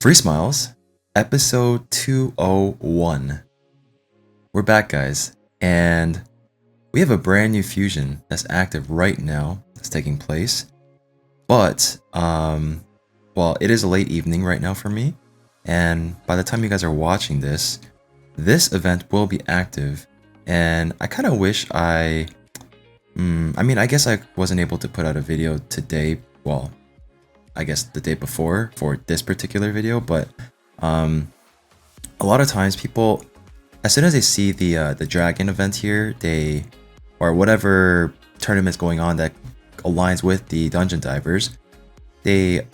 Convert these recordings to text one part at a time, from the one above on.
Free Smiles, episode 201. We're back, guys, and we have a brand new fusion that's active right now, that's taking place. But, well, it is a late evening right now for me, and by the time you guys are watching this event will be active, and I kind of wish I guess I wasn't able to put out a video today, well, I guess the day before for this particular video, but a lot of times people, as soon as they see the dragon event here, or whatever tournament's going on that aligns with the dungeon divers, they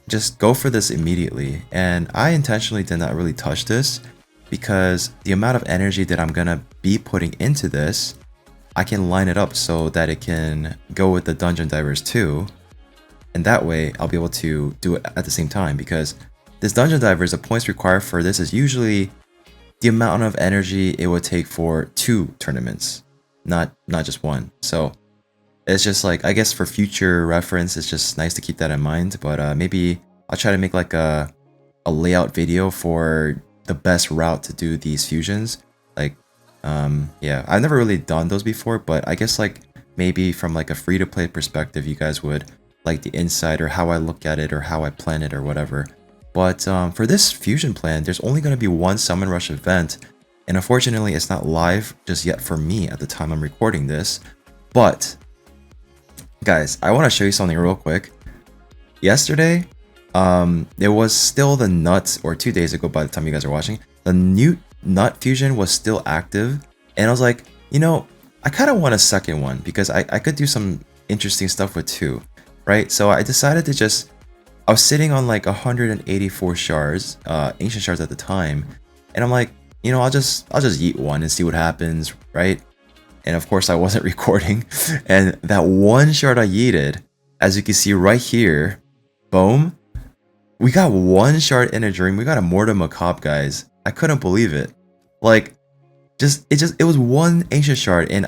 just go for this immediately. And I intentionally did not really touch this because the amount of energy that I'm gonna be putting into this, I can line it up so that it can go with the dungeon divers too. And that way, I'll be able to do it at the same time, because this dungeon divers, the points required for this is usually the amount of energy it would take for 2 tournaments, not just one. So it's just like, I guess for future reference, it's just nice to keep that in mind. But maybe I'll try to make like a layout video for the best route to do these fusions. Like, yeah, I've never really done those before, but I guess like maybe from like a free-to-play perspective, you guys would like the insight or how I look at it or how I plan it or whatever. But for this fusion plan, there's only going to be one Summon Rush event, and unfortunately it's not live just yet for me at the time I'm recording this. But guys, I want to show you something real quick. Yesterday, there was still the nut, or 2 days ago by the time you guys are watching, the new nut fusion was still active, and I was like, you know, I kind of want a second one because I could do some interesting stuff with 2. Right, so I decided to I was sitting on like 184 shards, ancient shards at the time, and I'm like, you know, I'll just yeet one and see what happens, right? And of course I wasn't recording, and that one shard I yeeted, as you can see right here, boom, we got 1 shard in a dream. We got a Mortar Macabre, guys. I couldn't believe it. Like, it was 1 ancient shard, and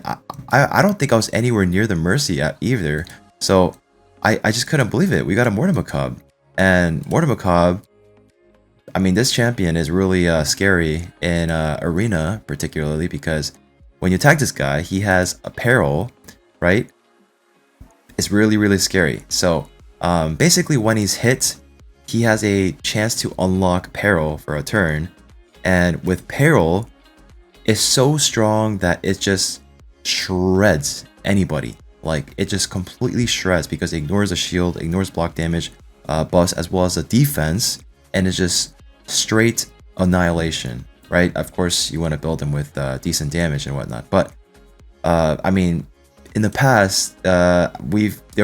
I don't think I was anywhere near the Mercy either. So I just couldn't believe it. We got a Mortar Macabre. And Mortar Macabre, I mean, this champion is really scary in Arena, particularly because when you attack this guy, he has a peril, right? It's really, really scary. So basically when he's hit, he has a chance to unlock peril for a turn. And with peril, it's so strong that it just shreds anybody. Like, it just completely shreds because it ignores the shield, ignores block damage, buffs, as well as the defense, and it's just straight annihilation, right? Of course, you want to build them with decent damage and whatnot, but I mean, in the past, there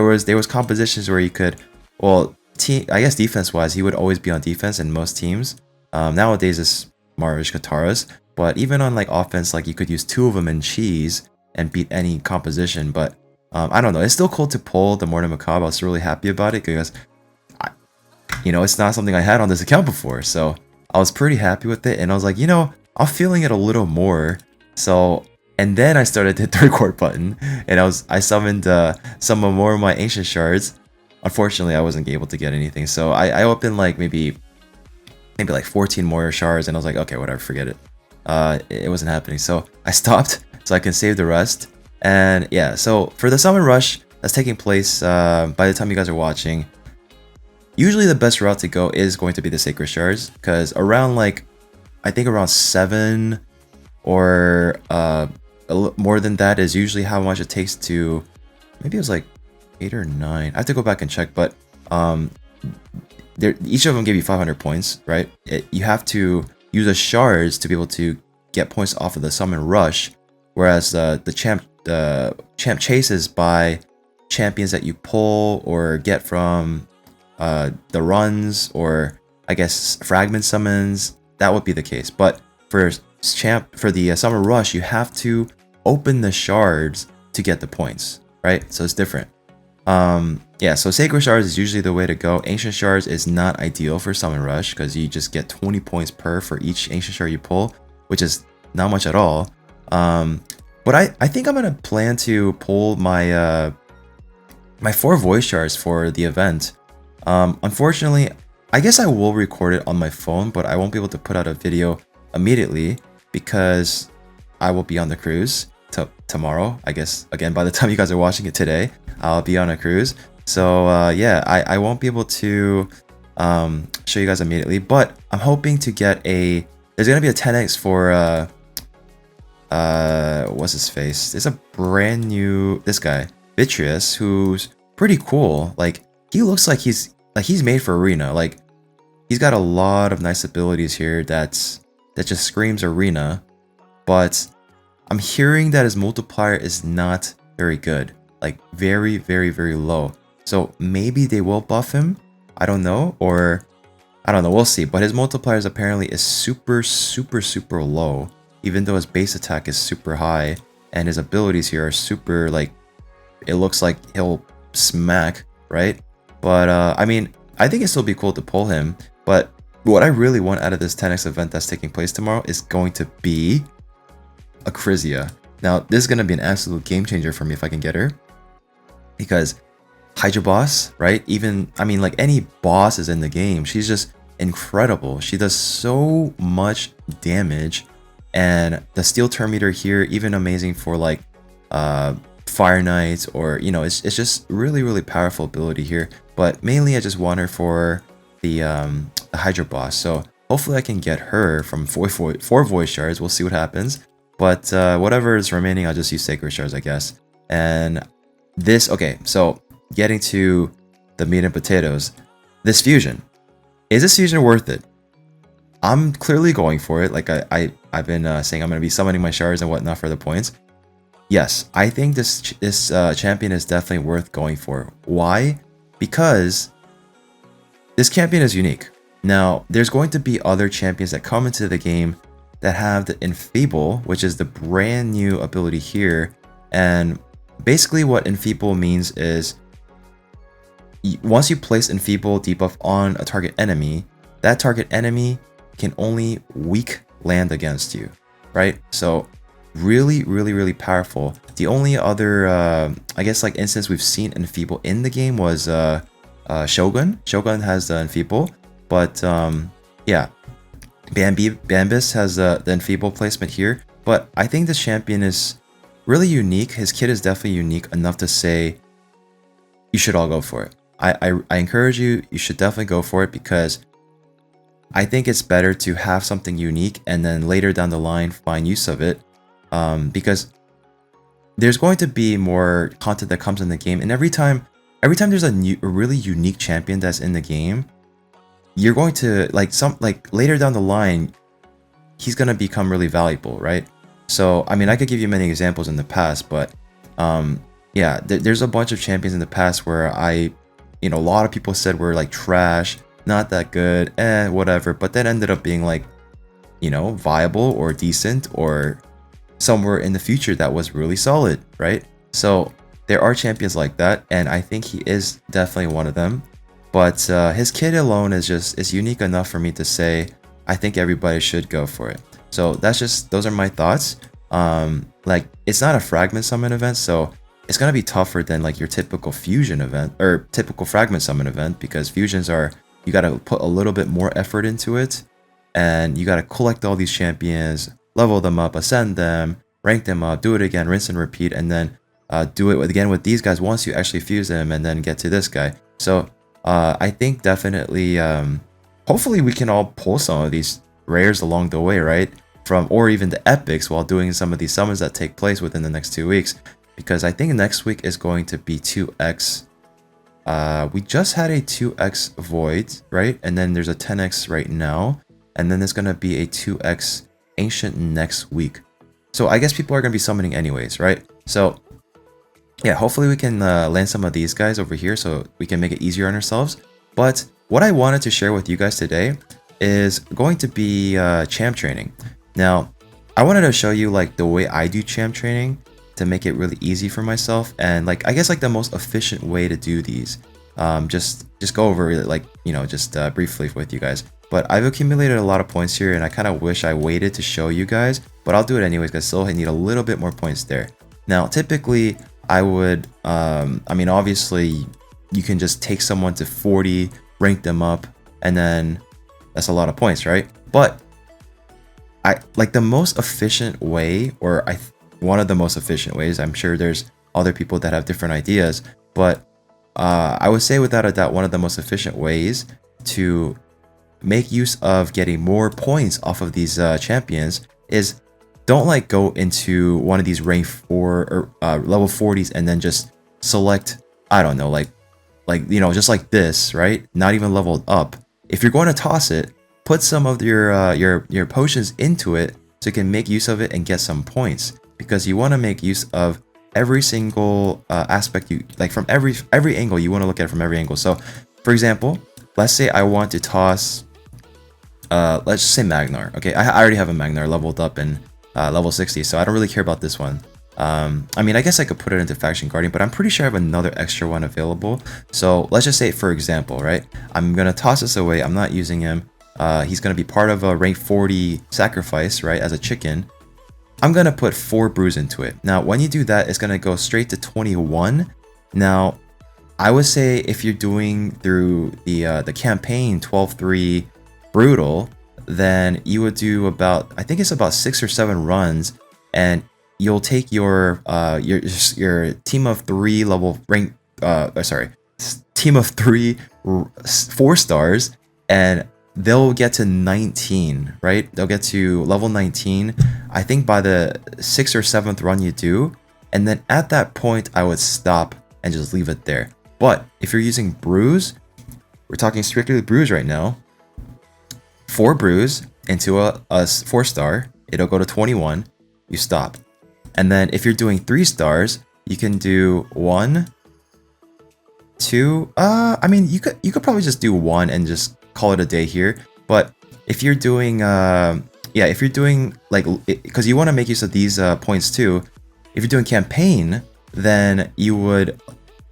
was compositions where you could, well, I guess defense-wise, he would always be on defense in most teams. Nowadays, it's Marish Kataras, but even on like offense, like you could use 2 of them in cheese and beat any composition, but I don't know. It's still cool to pull the Mortar Macabre. I was really happy about it because, it's not something I had on this account before. So I was pretty happy with it. And I was like, I'm feeling it a little more. So, and then I started to hit the record button. And I summoned some more of my ancient shards. Unfortunately, I wasn't able to get anything. So I opened like maybe like 14 more shards. And I was like, okay, whatever, forget it. It wasn't happening. So I stopped so I can save the rest. And yeah, so for the Summon Rush that's taking place by the time you guys are watching, usually the best route to go is going to be the Sacred Shards, because around like, I think around 7 or more than that is usually how much it takes to, maybe it was like 8 or 9. I have to go back and check, but each of them give you 500 points, right? You have to use the shards to be able to get points off of the Summon Rush, whereas the champ chases by champions that you pull or get from the runs, or I guess fragment summons. That would be the case. But for the Summon Rush, you have to open the shards to get the points, right? So it's different. Yeah, so Sacred Shards is usually the way to go. Ancient Shards is not ideal for Summon Rush because you just get 20 points per for each Ancient Shard you pull, which is not much at all. But I think I'm gonna plan to pull my my 4 voice shards for the event. Unfortunately, I guess I will record it on my phone, but I won't be able to put out a video immediately because I will be on the cruise tomorrow. I guess, again, by the time you guys are watching it today, I'll be on a cruise. So yeah, I won't be able to show you guys immediately, but I'm hoping to get there's gonna be a 10x for what's his face? There's a brand new, this guy, Vitreous, who's pretty cool. Like, he looks like he's made for arena. Like, he's got a lot of nice abilities here that just screams arena, but I'm hearing that his multiplier is not very good. Like, very, very, very low. So maybe they will buff him. I don't know, or I don't know, we'll see. But his multipliers apparently is super, super, super low, even though his base attack is super high, and his abilities here are super, like, it looks like he'll smack, right? But I mean, I think it'd still be cool to pull him, but what I really want out of this 10x event that's taking place tomorrow is going to be a Crizia. Now, this is going to be an absolute game changer for me if I can get her, because Hydra boss, right? Even, I mean, like, any boss is in the game. She's just incredible. She does so much damage, and the steel turn meter here, even amazing for like Fire Knights, or, you know, it's just really, really powerful ability here. But mainly I just want her for the Hydra boss. So hopefully I can get her from four void shards. We'll see what happens. But whatever is remaining, I'll just use sacred shards, I guess. And this, okay, so getting to the meat and potatoes, this fusion. Is this fusion worth it? I'm clearly going for it. Like I've been saying, I'm going to be summoning my shards and whatnot for the points. Yes, I think this champion is definitely worth going for. Why? Because this champion is unique. Now, there's going to be other champions that come into the game that have the Enfeeble, which is the brand new ability here. And basically what Enfeeble means is, once you place Enfeeble debuff on a target enemy, that target enemy can only weak land against you, right? So really, really, really powerful. The only other, I guess, like, instance we've seen Enfeeble in the game was Shogun. Shogun has the Enfeeble, but yeah, Bambus has the Enfeeble placement here. But I think this champion is really unique. His kit is definitely unique enough to say you should all go for it. I encourage you, you should definitely go for it, because I think it's better to have something unique and then later down the line find use of it, because there's going to be more content that comes in the game, and every time there's a really unique champion that's in the game, you're going to like later down the line, he's gonna become really valuable, right? So I mean, I could give you many examples in the past, but yeah, there's a bunch of champions in the past where a lot of people said were like trash, not that good, whatever, but that ended up being like, viable or decent, or somewhere in the future that was really solid, right? So there are champions like that, and I think he is definitely one of them. But his kit alone is unique enough for me to say I think everybody should go for it. So those are my thoughts. Like, it's not a fragment summon event, so it's gonna be tougher than like your typical fusion event or typical fragment summon event, because fusions are, you gotta put a little bit more effort into it, and you gotta collect all these champions, level them up, ascend them, rank them up, do it again, rinse and repeat, and then do it again with these guys once you actually fuse them, and then get to this guy. So I think definitely, hopefully we can all pull some of these rares along the way, right? Or even the epics while doing some of these summons that take place within the next 2 weeks. Because I think next week is going to be 2x. We just had a 2x void, right? And then there's a 10x right now. And then there's going to be a 2x ancient next week. So I guess people are going to be summoning anyways, right? So yeah, hopefully we can land some of these guys over here so we can make it easier on ourselves. But what I wanted to share with you guys today is going to be champ training. Now, I wanted to show you like the way I do champ training to make it really easy for myself, and like, I guess, like the most efficient way to do these. Just go over it, like, just briefly with you guys. But I've accumulated a lot of points here, and I kind of wish I waited to show you guys, but I'll do it anyways because still I need a little bit more points there. Now, typically I would, I mean, obviously you can just take someone to 40, rank them up, and then that's a lot of points, right? But I like the most efficient way, or one of the most efficient ways. I'm sure there's other people that have different ideas, but I would say without a doubt one of the most efficient ways to make use of getting more points off of these champions is don't like go into one of these rank 4 or level 40s and then just select, I don't know, like you know, just like this, right? Not even leveled up. If you're going to toss it, put some of your potions into it so you can make use of it and get some points, because you want to make use of every single aspect. You like from every angle. You want to look at it from every angle. So for example, let's say I want to toss let's just say Magnar. Okay, I already have a Magnar leveled up in level 60, so I don't really care about this one. I mean, I guess I could put it into Faction Guardian, but I'm pretty sure I have another extra one available. So let's just say, for example, right, I'm gonna toss this away. I'm not using him. He's gonna be part of a rank 40 sacrifice, right, as a chicken. I'm gonna put 4 brews into it. Now when you do that, it's gonna go straight to 21. Now I would say if you're doing through the campaign 12-3 brutal, then you would do about, I think it's about 6 or 7 runs, and you'll take your team of 3 level rank team of 3 4 stars, and they'll get to 19, right? They'll get to level 19, I think by the 6th or 7th run you do, and then at that point I would stop and just leave it there. But if you're using brews, we're talking strictly brews right now, 4 brews into a 4-star, it'll go to 21, you stop. And then if you're doing 3 stars, you can do 1, 2, I mean, you could probably just do 1 and just call it a day here. But if you're doing if you're doing like, because you want to make use of these points too, if you're doing campaign, then you would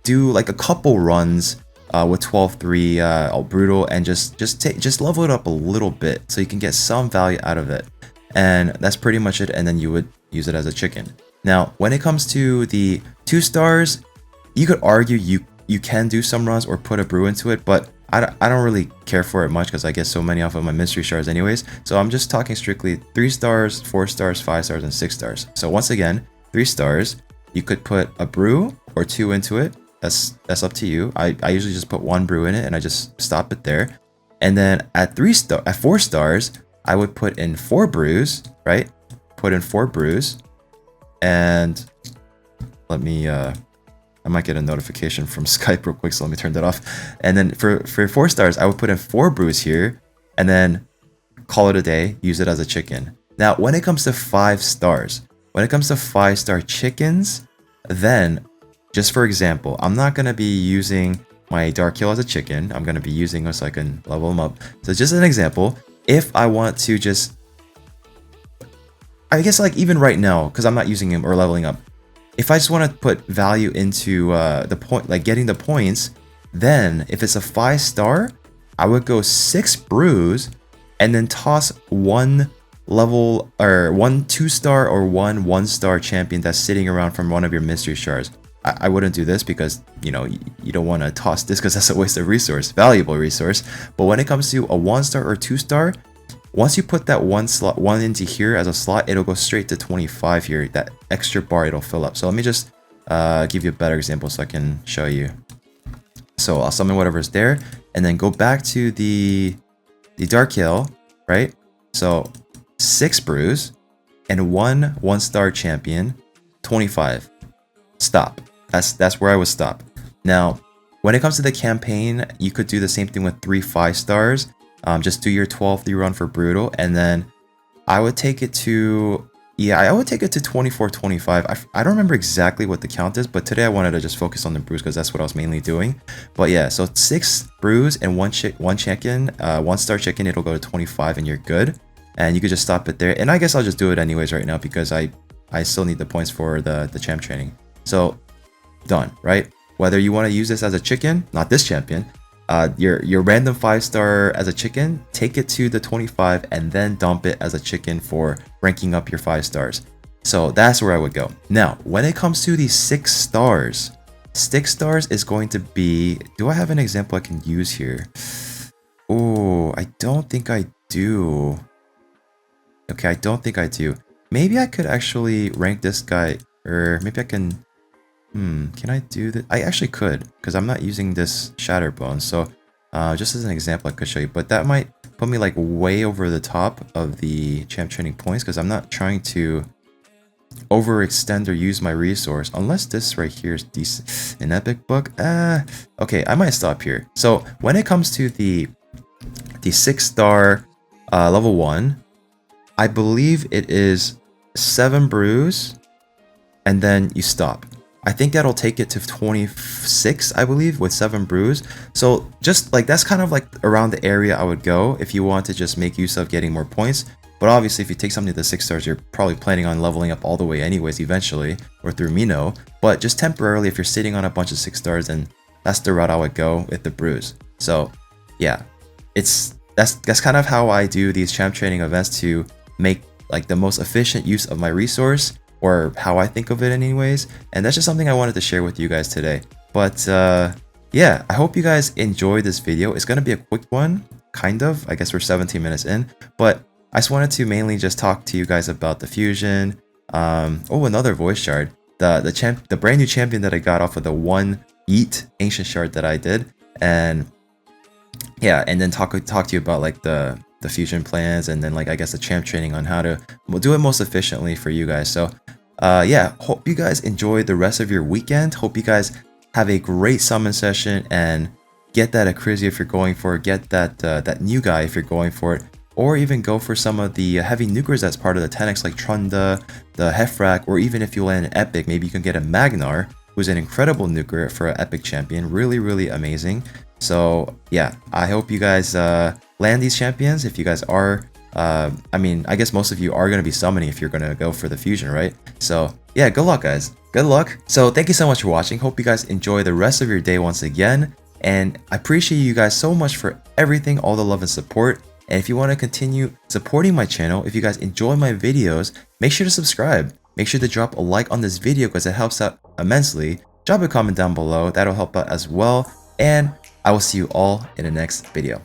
do like a couple runs with 12-3 brutal, and just level it up a little bit so you can get some value out of it, and that's pretty much it. And then you would use it as a chicken. Now when it comes to the 2 stars, you could argue you can do some runs or put a brew into it, but I don't really care for it much because I get so many off of my mystery stars anyways. So I'm just talking strictly 3 stars, 4 stars, 5 stars, and 6 stars. So once again, 3 stars, you could put a brew or 2 into it. That's up to you. I usually just put 1 brew in it and I just stop it there. And then at 4 stars, I would put in 4 brews, right? Put in 4 brews, and let me I might get a notification from Skype real quick, so let me turn that off. And then for 4 stars, I would put in 4 brews here and then call it a day, use it as a chicken. Now when it comes to 5 stars, when it comes to 5-star chickens, then just for example, I'm not going to be using my Dark Hill as a chicken. I'm going to be using it so I can level them up. So just an example, if I want to just, I guess like even right now, because I'm not using him or leveling up, if I just want to put value into the point, like getting the points, then if it's a 5-star, I would go 6 brews and then toss 1 level or 1 2-star or 1 1-star champion that's sitting around from one of your mystery shards. I wouldn't do this because, you know, you don't want to toss this because that's a waste of resource, valuable resource. But when it comes to a 1-star or 2-star, once you put that one into here as a slot, it'll go straight to 25 here. That extra bar, it'll fill up. So let me just give you a better example so I can show you. So I'll summon whatever's there and then go back to the Dark Hill, right? So 6 brews and 1 1-star champion, 25. Stop. That's where I would stop. Now, when it comes to the campaign, you could do the same thing with 3 5-stars. Just do your 12-3 run for brutal, and then I would take it to, I would take it to 24-25. I don't remember exactly what the count is, but today I wanted to just focus on the brews because that's what I was mainly doing. But yeah, so 6 brews and 1 chicken, 1-star chicken, it'll go to 25 and you're good. And you could just stop it there. And I guess I'll just do it anyways right now because I still need the points for the champ training. So done, right? Whether you want to use this as a chicken, not this champion, your random 5-star as a chicken, take it to the 25 and then dump it as a chicken for ranking up your 5 stars. So that's where I would go. Now, when it comes to the 6 stars, 6 stars is going to be, do I have an example I can use here? Oh, I don't think I do. Okay, I don't think I do. Maybe I could actually rank this guy, or maybe I can... can I do that? I actually could, because I'm not using this Shatter Bone. So, just as an example, I could show you. But that might put me like way over the top of the champ training points, because I'm not trying to overextend or use my resource, unless this right here is decent. An epic book? Okay, I might stop here. So, when it comes to the 6-star level 1, I believe it is 7 brews, and then you stop. I think that'll take it to 26, I believe, with 7 brews. So just like that's kind of like around the area I would go if you want to just make use of getting more points. But obviously, if you take something to the 6 stars, you're probably planning on leveling up all the way anyways eventually, or through Mino. But just temporarily, if you're sitting on a bunch of 6 stars, then that's the route I would go with the brews. So yeah, that's kind of how I do these champ training events to make like the most efficient use of my resource, or how I think of it anyways. And that's just something I wanted to share with you guys today. But yeah, I hope you guys enjoyed this video. It's gonna be a quick one, kind of. I guess we're 17 minutes in, but I just wanted to mainly just talk to you guys about the fusion. Oh, another voice shard. The brand new champion that I got off of the one Eat ancient shard that I did, and yeah, and then talk to you about like the fusion plans, and then like I guess the champ training on how to do it most efficiently for you guys. So yeah, hope you guys enjoy the rest of your weekend. Hope you guys have a great summon session and get that Acrizia if you're going for it, get that new guy if you're going for it, or even go for some of the heavy nukers that's part of the 10x like Trunda, the Hefrak, or even if you land an epic, maybe you can get a Magnar, who's an incredible nuker for an epic champion. Really amazing. So yeah, I hope you guys land these champions. If you guys are, I mean, I guess most of you are going to be summoning if you're going to go for the fusion, right? So yeah, good luck guys. Good luck. So thank you so much for watching. Hope you guys enjoy the rest of your day once again. And I appreciate you guys so much for everything, all the love and support. And if you want to continue supporting my channel, if you guys enjoy my videos, make sure to subscribe. Make sure to drop a like on this video because it helps out immensely. Drop a comment down below. That'll help out as well. And I will see you all in the next video.